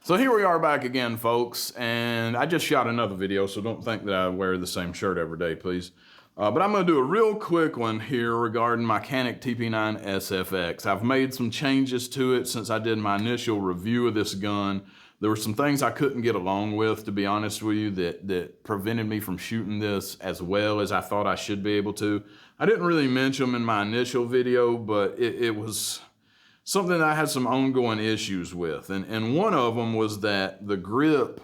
So here we are back again, folks, and I just shot another video, so don't think that I wear the same shirt every day, please. But I'm going to do a real quick one here regarding my Canik TP9 SFX. I've made some changes to it since I did my initial review of this gun. There were some things I couldn't get along with, to be honest with you, that prevented me from shooting this as well as I thought I should be able to. I didn't really mention them in my initial video, but it was something that I had some ongoing issues with. And one of them was that the grip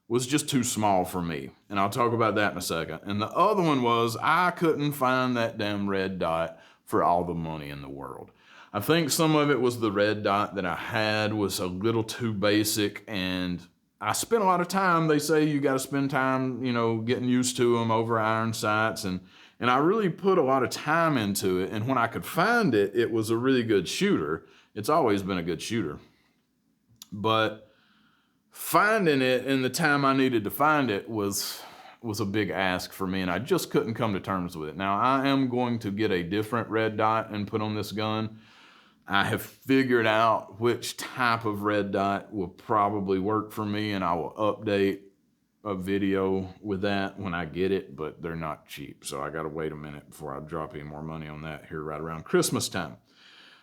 was just too small for me. And I'll talk about that in a second. And the other one was I couldn't find that damn red dot for all the money in the world. I think some of it was the red dot that I had was a little too basic, and I spent a lot of time. They say you got to spend time, getting used to them over iron sights, and I really put a lot of time into it. And when I could find it, it was a really good shooter. It's always been a good shooter. But finding it in the time I needed to find it was a big ask for me, and I just couldn't come to terms with it. Now, I am going to get a different red dot and put on this gun. I have figured out which type of red dot will probably work for me, and I will update a video with that when I get it, but they're not cheap, so I gotta wait a minute before I drop any more money on that here right around Christmas time.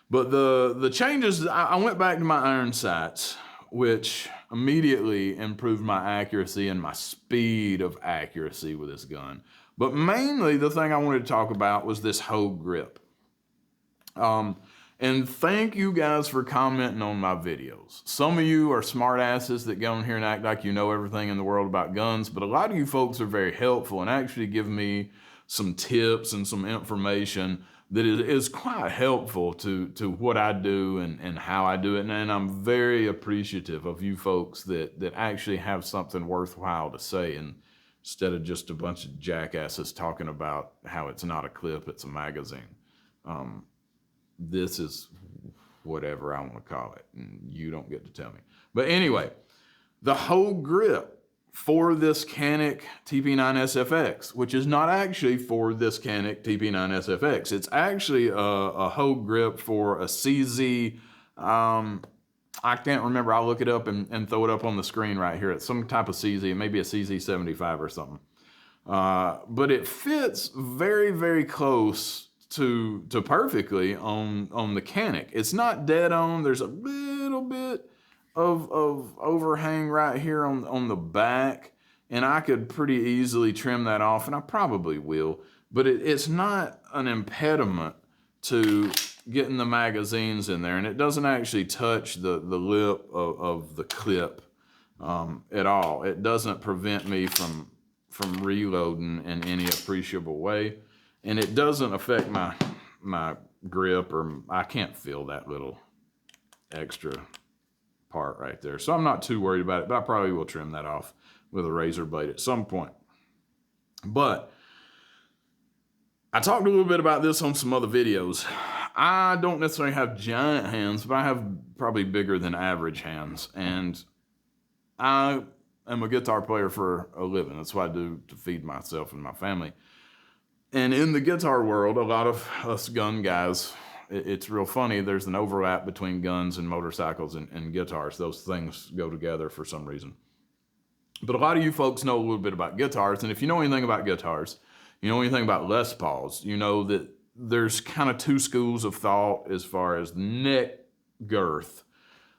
But the changes, I went back to my iron sights, which immediately improved my accuracy and my speed of accuracy with this gun. But mainly the thing I wanted to talk about was this Hogue grip. And thank you guys for commenting on my videos. Some of you are smart asses that get on here and act like you know everything in the world about guns, but a lot of you folks are very helpful and actually give me some tips and some information that is quite helpful to what I do and how I do it. And I'm very appreciative of you folks that actually have something worthwhile to say, and instead of just a bunch of jackasses talking about how it's not a clip, it's a magazine. This is whatever I want to call it, and you don't get to tell me. But anyway, the Hogue grip for this Canik TP9 SFX, which is not actually for this Canik TP9 SFX. It's actually a Hogue grip for a CZ, I can't remember, I'll look it up and throw it up on the screen right here. It's some type of CZ, maybe a CZ75 or something. But it fits very, very close to perfectly on the Canik. It's not dead on. There's a little bit of overhang right here on the back, and I could pretty easily trim that off, and I probably will, but it's not an impediment to getting the magazines in there, and it doesn't actually touch the lip of the clip at all. It doesn't prevent me from reloading in any appreciable way. And it doesn't affect my grip, or I can't feel that little extra part right there. So I'm not too worried about it, but I probably will trim that off with a razor blade at some point. But I talked a little bit about this on some other videos. I don't necessarily have giant hands, but I have probably bigger than average hands. And I am a guitar player for a living. That's what I do to feed myself and my family. And in the guitar world, a lot of us gun guys, it's real funny, there's an overlap between guns and motorcycles and guitars. Those things go together for some reason. But a lot of you folks know a little bit about guitars, and if you know anything about guitars, you know anything about Les Pauls, you know that there's kind of two schools of thought as far as neck girth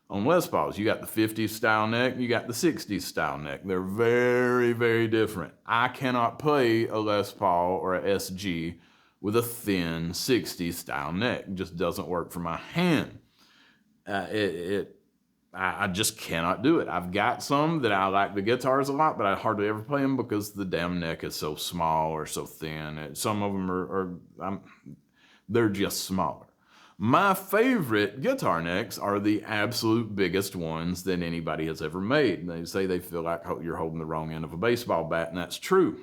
on Les Pauls. You got the 50s style neck, you got the 60s style neck. They're very, very different. I cannot play a Les Paul or a SG with a thin 60s style neck. It just doesn't work for my hand. I just cannot do it. I've got some that I like the guitars a lot, but I hardly ever play them because the damn neck is so small or so thin. Some of them they're just smaller. My favorite guitar necks are the absolute biggest ones that anybody has ever made. They say they feel like you're holding the wrong end of a baseball bat, and that's true.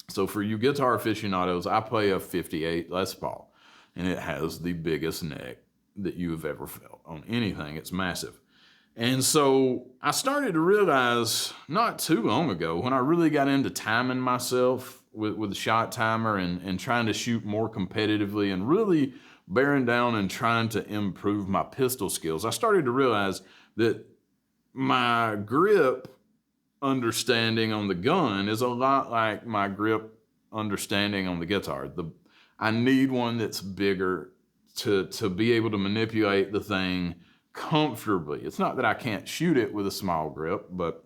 So for you guitar aficionados, I play a 58 Les Paul, and it has the biggest neck that you have ever felt on anything. It's massive. And so I started to realize not too long ago, when I really got into timing myself with a shot timer and trying to shoot more competitively and really bearing down and trying to improve my pistol skills, I started to realize that my grip understanding on the gun is a lot like my grip understanding on the guitar. I need one that's bigger to be able to manipulate the thing comfortably. It's not that I can't shoot it with a small grip, but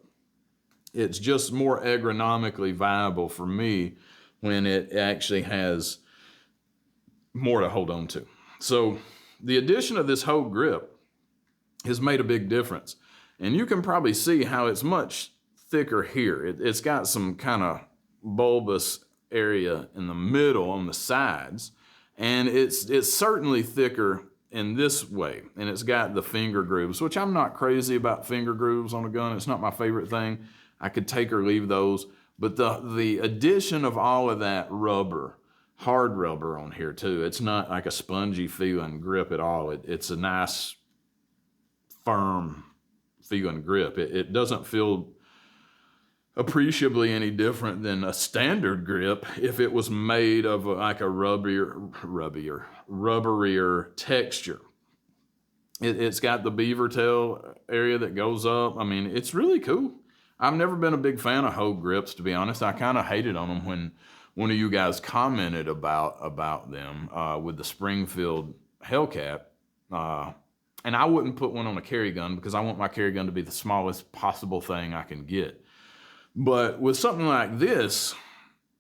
it's just more ergonomically viable for me when it actually has more to hold on to. So the addition of this Hogue grip has made a big difference. And you can probably see how it's much thicker here. It's got some kind of bulbous area in the middle on the sides, and it's certainly thicker in this way. And it's got the finger grooves, which I'm not crazy about finger grooves on a gun. It's not my favorite thing. I could take or leave those. But the addition of all of that rubber, hard rubber on here too, it's not like a spongy feeling grip at all. It's a nice, firm feeling grip. It doesn't feel appreciably any different than a standard grip if it was made of like a rubberier texture. It's got the beaver tail area that goes up. I mean, it's really cool. I've never been a big fan of Hogue grips, to be honest. I kind of hated on them when one of you guys commented about them with the Springfield Hellcat. And I wouldn't put one on a carry gun because I want my carry gun to be the smallest possible thing I can get. But with something like this,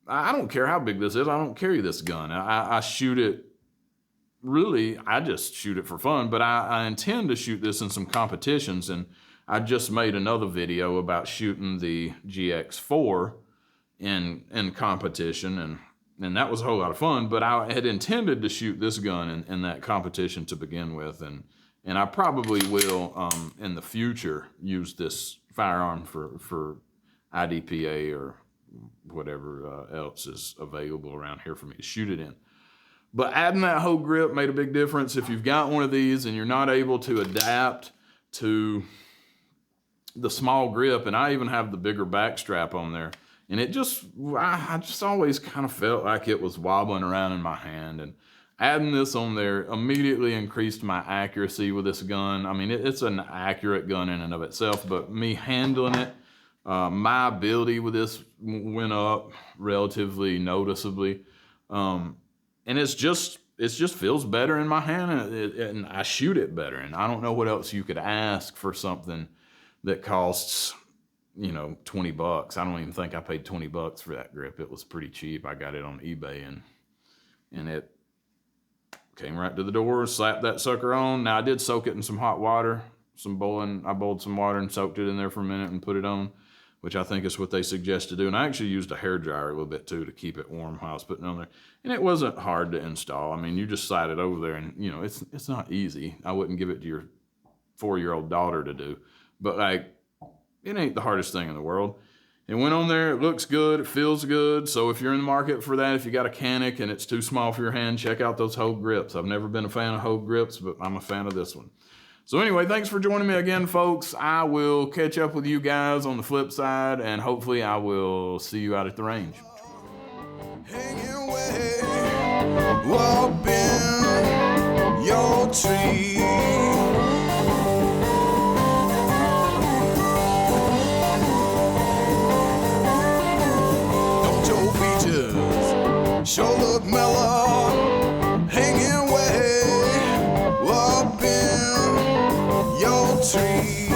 I don't care how big this is. I don't carry this gun. I shoot it, really, I just shoot it for fun, but I intend to shoot this in some competitions, and I just made another video about shooting the GX4 in competition, and that was a whole lot of fun, but I had intended to shoot this gun in that competition to begin with, and I probably will, in the future, use this firearm for IDPA or whatever else is available around here for me to shoot it in. But adding that Hogue grip made a big difference. If you've got one of these and you're not able to adapt to the small grip, and I even have the bigger back strap on there, and I just always kind of felt like it was wobbling around in my hand, and adding this on there immediately increased my accuracy with this gun. I mean, it's an accurate gun in and of itself, but me handling it, my ability with this went up relatively noticeably. And it just feels better in my hand, and I shoot it better. And I don't know what else you could ask for something that costs, $20. I don't even think I paid $20 for that grip. It was pretty cheap. I got it on eBay, and it came right to the door, slapped that sucker on. Now I did soak it in some hot water, I boiled some water and soaked it in there for a minute and put it on, which I think is what they suggest to do. And I actually used a hairdryer a little bit too to keep it warm while I was putting it on there. And it wasn't hard to install. I mean, you just slide it over there, and it's not easy. I wouldn't give it to your 4-year-old daughter to do, but it ain't the hardest thing in the world. It went on there, it looks good, it feels good. So if you're in the market for that, if you got a Canik and it's too small for your hand, check out those Hogue grips. I've never been a fan of Hogue grips, but I'm a fan of this one. So anyway, thanks for joining me again, folks. I will catch up with you guys on the flip side, and hopefully I will see you out at the range. Hanging way up in your tree. Don't your features sure look mellow, hanging way up in your tree.